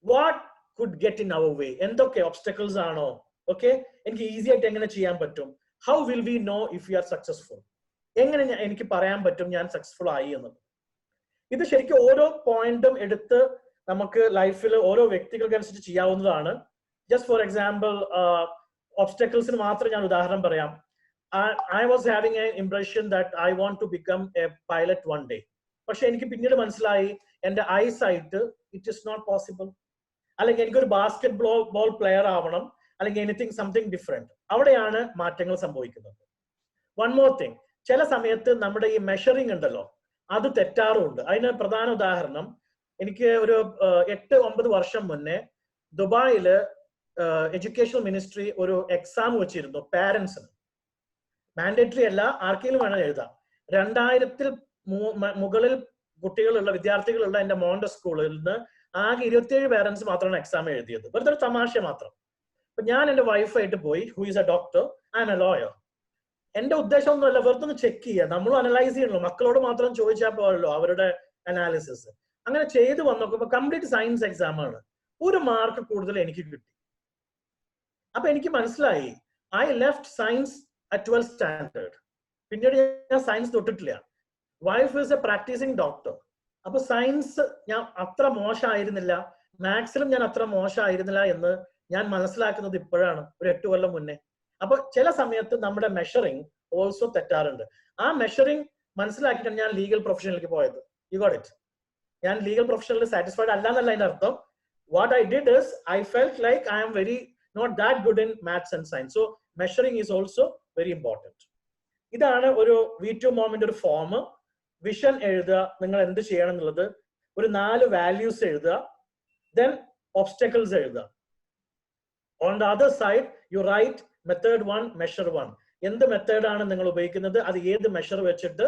What could get in our way? Endokke obstacles aano? Okay, enki easy aayittu engane cheyan pattum? How will we know if we are successful? എങ്ങനെ എനിക്ക് പറയാൻ പറ്റും ഞാൻ successful ആയി എന്നത്? ഇത് ശരിക്കും ഓരോ പോയിന്റും എടുത്ത് നമുക്ക് ലൈഫിൽ ഓരോ വ്യക്തികൾക്ക് അനുസരിച്ച് ചെയ്യാവുന്നതാണ്. ജസ്റ്റ് ഫോർ എക്സാമ്പിൾ, ഒബ്സ്റ്റക്കിൾസിന് മാത്രം ഞാൻ ഉദാഹരണം പറയാം. I was having an impression that I want to become a pilot one day. പക്ഷെ എനിക്ക് പിന്നീട് മനസ്സിലായി എൻ്റെ eyesight it is not possible. അല്ലെങ്കിൽ എനിക്കൊരു ബാസ്കറ്റ് ബോൾ പ്ലെയർ ആവണം, അല്ലെങ്കിൽ എനിത്തിങ് സംതിങ് ഡിഫറെന്റ്. അവിടെയാണ് മാറ്റങ്ങൾ സംഭവിക്കുന്നത്. വൺ മോർ തിങ്, ചില സമയത്ത് നമ്മുടെ ഈ മെഷറിംഗ് ഉണ്ടല്ലോ അത് തെറ്റാറുമുണ്ട്. അതിന് പ്രധാന ഉദാഹരണം, എനിക്ക് ഒരു 8-9 വർഷം മുന്നേ ദുബായില് എഡ്യൂക്കേഷൻ മിനിസ്ട്രി ഒരു എക്സാം വെച്ചിരുന്നു പാരന്റ്സിന്. മാൻഡേറ്ററി അല്ല, ആർക്കെങ്കിലും വേണം എഴുതാം. 2000 മുകളിൽ കുട്ടികളുള്ള വിദ്യാർത്ഥികളുള്ള എൻ്റെ മോന്റെ സ്കൂളിൽ നിന്ന് ആകെ 27 പേരൻസ് മാത്രമാണ് എക്സാം എഴുതിയത്. വെറുതെ ഒരു തമാശ മാത്രം. അപ്പൊ ഞാൻ എൻ്റെ വൈഫായിട്ട് പോയി, who is A doctor, I M A lawyer. എന്റെ ഉദ്ദേശം ഒന്നുമല്ല, വെറുതെ ഒന്ന് ചെക്ക് ചെയ്യുക, നമ്മളും അനലൈസ് ചെയ്യണല്ലോ, മക്കളോട് മാത്രം ചോദിച്ചാൽ പോലല്ലോ അവരുടെ അനാലിസിസ്. അങ്ങനെ ചെയ്ത് വന്നോക്കുമ്പോ കംപ്ലീറ്റ് സയൻസ് എക്സാം ആണ്. 1 മാർക്ക് കൂടുതൽ എനിക്ക് കിട്ടി. അപ്പൊ എനിക്ക് മനസ്സിലായി, I left science at 12th standard. പിന്നീട് ഞാൻ സയൻസ് തൊട്ടിട്ടില്ല. Wife is a practising doctor. അപ്പൊ സയൻസ് ഞാൻ അത്ര മോശമായിരുന്നില്ല, മാത്സിലും ഞാൻ അത്ര മോശമായിരുന്നില്ല എന്ന് ഞാൻ മനസ്സിലാക്കുന്നത് ഇപ്പോഴാണ്, ഒരു 8 കൊല്ലം മുന്നേ. അപ്പൊ ചില സമയത്ത് നമ്മുടെ മെഷറിംഗ് ഓൾസോ തെറ്റാറുണ്ട്. ആ മെഷറിംഗ് മനസ്സിലാക്കിയിട്ടാണ് ഞാൻ ലീഗൽ പ്രൊഫഷനിലേക്ക് പോയത്. You got it. ഞാൻ ലീഗൽ പ്രൊഫഷനിൽ സാറ്റിസ്ഫൈഡ് അല്ല എന്നല്ല അതിന്റെ അർത്ഥം. What I did is I felt like I am very not that good in maths and science. So measuring is also very important. ഇതാണ് ഒരു V2 മോമിന്റെ ഒരു ഫോം. വിഷൻ എഴുതുക, നിങ്ങൾ എന്ത് ചെയ്യണം എന്നുള്ളത്. ഒരു 4 വാല്യൂസ് എഴുതുക, ദെൻ ഒബ്സ്റ്റക്കിൾസ് എഴുതുക. On the other side you write method 1, measure 1. എന്ത് മെത്തേഡാണ് നിങ്ങൾ ഉപയോഗിക്കുന്നത്, അത് ഏത് മെഷർ വെച്ചിട്ട്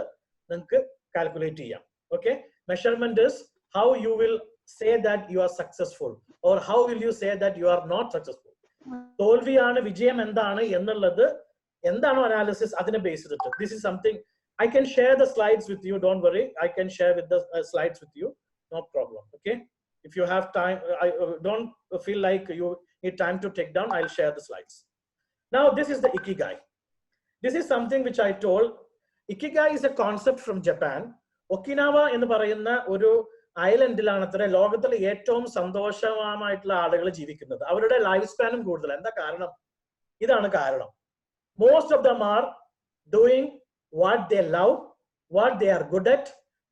നിങ്ങൾക്ക് കാൽക്കുലേറ്റ് ചെയ്യാം. Okay, measurement is how you will say that you are successful or how will you say that you are not successful. തോൽവിയാണ് വിജയം എന്താണ് എന്നുള്ളത്, എന്താണോ അനാലിസിസ് അതിനെ ബേസ് ചെയ്തിട്ട്. This is something I can share the slides with you, don't worry. I can share with the slides with you, no problem. Okay, if you have time, I don't feel like you need time to take down, I'll share the slides. Now this is the Ikigai. This is something which I told. Ikigai is a concept from Japan. Okinawa എന്ന് പറയുന്ന ഒരു ഐലൻഡിലാണ് അത്ര ലോകത്തിലെ ഏറ്റവും സന്തോഷമായിട്ടുള്ള ആളുകൾ ജീവിക്കുന്നത്. അവരുടെ life സ്പാനും കൂടുതൽ. എന്താ കാരണം? ഇതാണ് കാരണം. Most of them are doing what they love, what they are good at,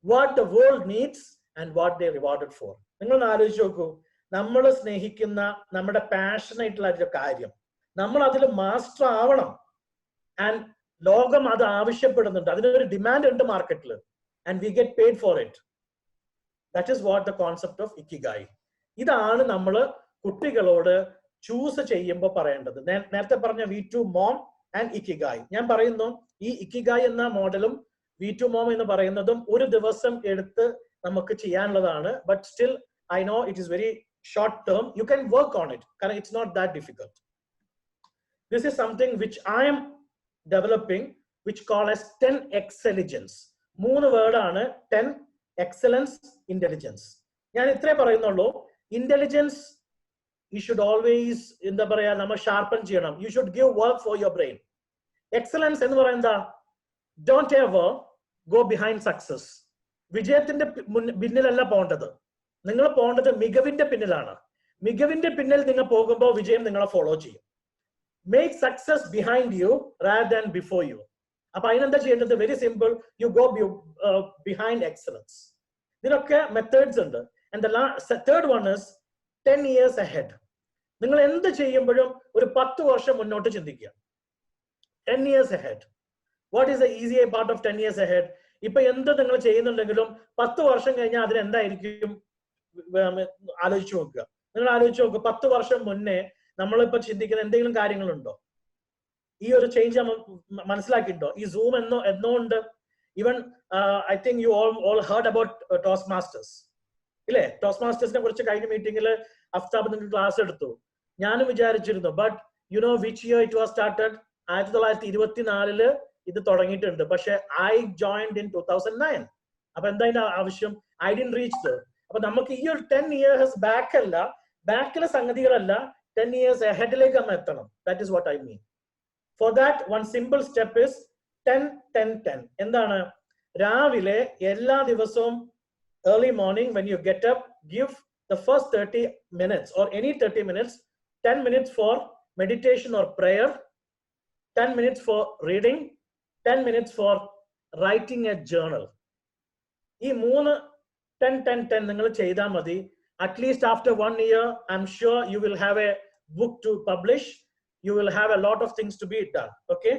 what the world needs, and what they are rewarded for. നിങ്ങൾ ആലോചിച്ച് നോക്കൂ, നമ്മൾ സ്നേഹിക്കുന്ന നമ്മുടെ പാഷനായിട്ടുള്ള ഒരു കാര്യം നമ്മൾ അതിൽ മാസ്റ്റർ ആവണം. ആൻഡ് ലോകം അത് ആവശ്യപ്പെടുന്നുണ്ട്, അതിനൊരു ഡിമാൻഡ് ഉണ്ട് മാർക്കറ്റിൽ. And we get paid for it. That is what the concept of ikigai. ഇതാണ് നമ്മൾ കുട്ടികളോട് ചൂസ് ചെയ്യുമ്പോൾ പറയേണ്ടത്. നേരത്തെ പറഞ്ഞ V2 മോം ആൻഡ് ഇക്കിഗായി. ഞാൻ പറയുന്നു, ഈ ഇക്കിഗായി എന്ന മോഡലും V2 മോം എന്ന് പറയുന്നതും ഒരു ദിവസം എടുത്ത് നമുക്ക് ചെയ്യാനുള്ളതാണ്. But still I know it is very short term. You can work on it, കാരണം it's not that difficult. This is something which I'm developing, which call as 10 excelligence. 3 വേർഡാണ്: 10, excellence, intelligence. ഞാൻ ഇത്രേ പറയുന്നുള്ളൂ. Intelligence you should always എന്താ പറയാ, നമ്മൾ sharpen ചെയ്യണം. You should give work for your brain. Excellence എന്ന് പറയുന്നത്, don't ever go behind success. വിജയത്തിന്റെ പിന്നിലല്ല പോകേണ്ടത്. നിങ്ങൾ പോകേണ്ടത് മികവിന്റെ പിന്നിലാണ്. മികവിന്റെ പിന്നിൽ നിങ്ങൾ പോകുമ്പോൾ വിജയം നിങ്ങളെ ഫോളോ ചെയ്യും. Make success behind you rather than before you. അപ്പൊ അതിനെന്താ ചെയ്യേണ്ടത്? Very simple. You go behind excellence. ഇതിനൊക്കെ മെത്തേഡ്സ് ഉണ്ട്. And the third one is 10 years ahead. നിങ്ങൾ എന്ത് ചെയ്യുമ്പോഴും ഒരു 10 വർഷം മുന്നോട്ട് ചിന്തിക്കുക. 10 years ahead. What is the easy part of 10 years ahead? ഇപ്പൊ എന്ത് നിങ്ങൾ ചെയ്യുന്നുണ്ടെങ്കിലും 10 വർഷം കഴിഞ്ഞാൽ അതിന് എന്തായിരിക്കും ആലോചിച്ച് നോക്കുക. നിങ്ങൾ ആലോചിച്ച് നോക്കുക, 10 വർഷം മുന്നേ നമ്മളിപ്പോ ചിന്തിക്കുന്ന എന്തെങ്കിലും കാര്യങ്ങളുണ്ടോ? ഈ ഒരു ചേഞ്ച് മനസ്സിലാക്കിയിട്ടുണ്ടോ? ഈ സൂം എന്നോ ഉണ്ട്. Even I think you all heard about toast masters, ഇല്ലേ? ടോസ്റ്റ് മാസ്റ്റേഴ്സിനെ കുറിച്ച് കഴിഞ്ഞ മീറ്റിംഗിൽ അഫ്താബ് നിങ്ങൾക്ക് ക്ലാസ് എടുത്തു. ഞാനും വിചാരിച്ചിരുന്നു. But you know which year it was started? 1924 ഇത് തുടങ്ങിയിട്ടുണ്ട്. പക്ഷെ ഐ ജോയിൻഡ് ഇൻ 2009. അപ്പൊ എന്താ അതിന്റെ ആവശ്യം? I didn't reach the. അപ്പൊ നമുക്ക് ഈ ഒരു 10 years ബാക്കിലെ സംഗതികളല്ല, 10 years aheadലേക്ക് നമ്മൾ എത്തണം. That is what I mean. For that one simple step is 10-10-10. എന്താണ്? രാവിലെ എല്ലാ ദിവസവും early morning when you get up, give the first 30 minutes or any 30 minutes, 10 minutes for meditation or prayer, 10 minutes for reading, 10 minutes for writing a journal. ഈ 3 10 നിങ്ങൾ ചെയ്താൽ മതി. At least after 1 year, I'm sure you will have a book to publish. You will have a lot of things to be done. Okay?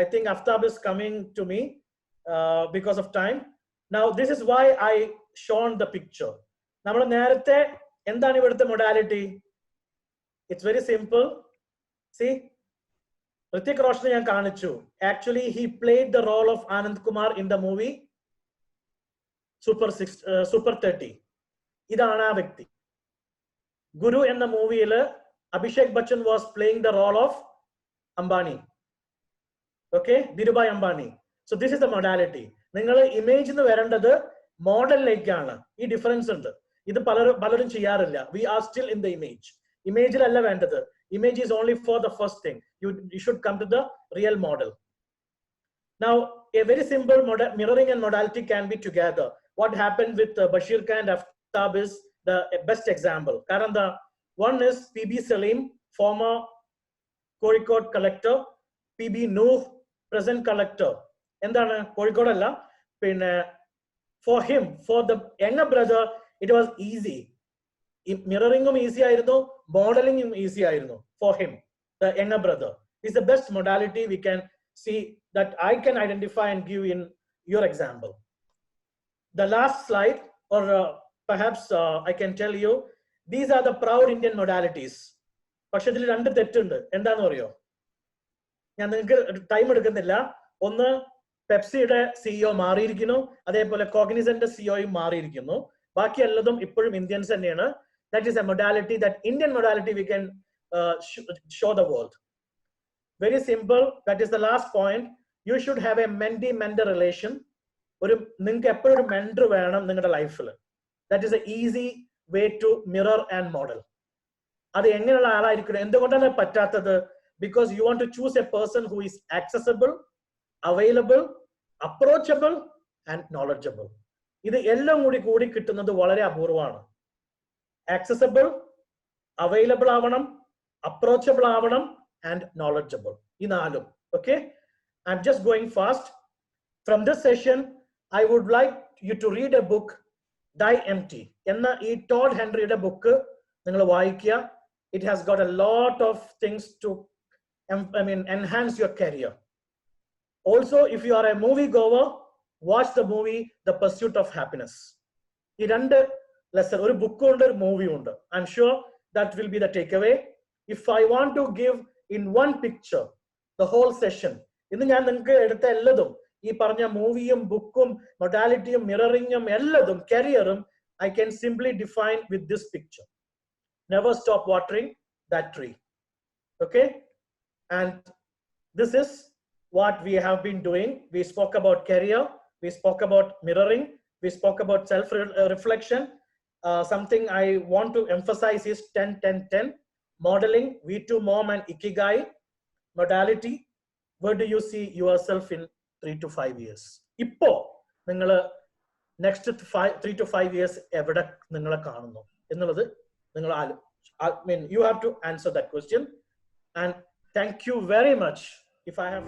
I think Aftab is coming to me because of time. Now, this is why I shown the picture. നമ്മൾ നേരത്തെ എന്താണ് ഇവിടുത്തെ modality? It's very simple. See, Hrithik Roshan ഞാൻ കാണിച്ചു. Actually, he played the role of Anand Kumar in the movie Super 30. ഇതാണ് ആ വ്യക്തി. ഗുരു എന്ന മൂവിയിൽ Abhishek Bachchan was playing the role of Ambani. Okay, Dhirubhai Ambani. So this is the modality. നിങ്ങൾ ഇമേജിൽ നിന്ന് വരേണ്ടത് മോഡലിലേക്കാണ്. ഈ ഡിഫറൻസ് ഉണ്ട്. ഇത് പലരും ചെയ്യാറില്ല. We are still in the image. ഇമേജിലല്ല വേണ്ടത്. Image is only for the first thing. You should come to the real model. Now, a very simple mirroring and modality can be together. What happened with Bashir Khan and Aftab is the best example. Karan, the one is PB Salim, former Kozhikode collector, PB Noor, present collector. Endana Kozhikode alla. For him, for the younger brother, it was easy. Mirroring easy ആയിരുന്നു, modeling easy ആയിരുന്നു for him, the younger brother. Is the best modality we can see that I can identify and give in your example. The last slide, or perhaps I can tell you, these are the proud Indian modalities. പക്ഷെ ഇതിൽ 2 തെറ്റുണ്ട്. എന്താന്ന് അറിയോ? ഞാൻ നിങ്ങൾക്ക് time എടുക്കുന്നില്ല. ഒന്ന്, പെപ്സിയുടെ CEO മാറിയിരിക്കുന്നു, അതേപോലെ കോഗ്നിസന്റെ സിഇഒയും മാറിയിരിക്കുന്നു. ബാക്കി എല്ലാതും ഇപ്പോഴും ഇന്ത്യൻസ് തന്നെയാണ്. That is a modality, that Indian modality we can show the world. Very simple. That is the last point. You should have a mentee-mentor relation. നിങ്ങൾക്ക് എപ്പോഴും ഒരു മെന്റർ വേണം നിങ്ങളുടെ ലൈഫിൽ. That is an easy way to mirror and model. അത് എങ്ങനെയുള്ള ആളായിരിക്കണം? എന്തുകൊണ്ടാണ് പറ്റാത്തത്? Because you want to choose a person who is accessible, available, approachable and knowledgeable. ഇത് എല്ലാം കൂടി കിട്ടുന്നത് വളരെ അപൂർവമാണ്. Accessible, available ആവണം, approachable ആവണം and knowledgeable. ഈ നാലും. Okay? I'm just going fast. From this session, I would like you to read a book, Die Empty. എന്ന ഈ ടോഡ് ഹെൻറിയുടെ ബുക്ക് നിങ്ങൾ വായിക്കുക. It has got a lot of things to enhance your career. Also, if you are a movie goer, watch the movie The Pursuit of Happiness. ഈ 2 lesson, ഒരു ബുക്കും ഉണ്ട്, ഒരു മൂവിയും ഉണ്ട്. I'm sure that will be the takeaway. If I want to give in one picture the whole session, ഇന്ന് ഞാൻ നിങ്ങൾക്ക് എടുത്ത എല്ലാതും, ഈ പറഞ്ഞ മൂവിയും ബുക്കും മൊഡാലിറ്റിയും മിററിങ്ങും എല്ലാതും കരിയറും, I can simply define with this picture. Never stop watering that tree. Okay? And this is what we have been doing. We spoke about career, we spoke about mirroring, we spoke about self-reflection. Something I want to emphasize is 10-10-10. Modeling, V2 Mom and Ikigai. Modality, where do you see yourself in 3 to 5 years? Ippo, ningal next 3 to 5 years evada ningala കാണുന്നു എന്നുള്ളത് നിങ്ങൾ you have to answer that question. And thank you very much. If I have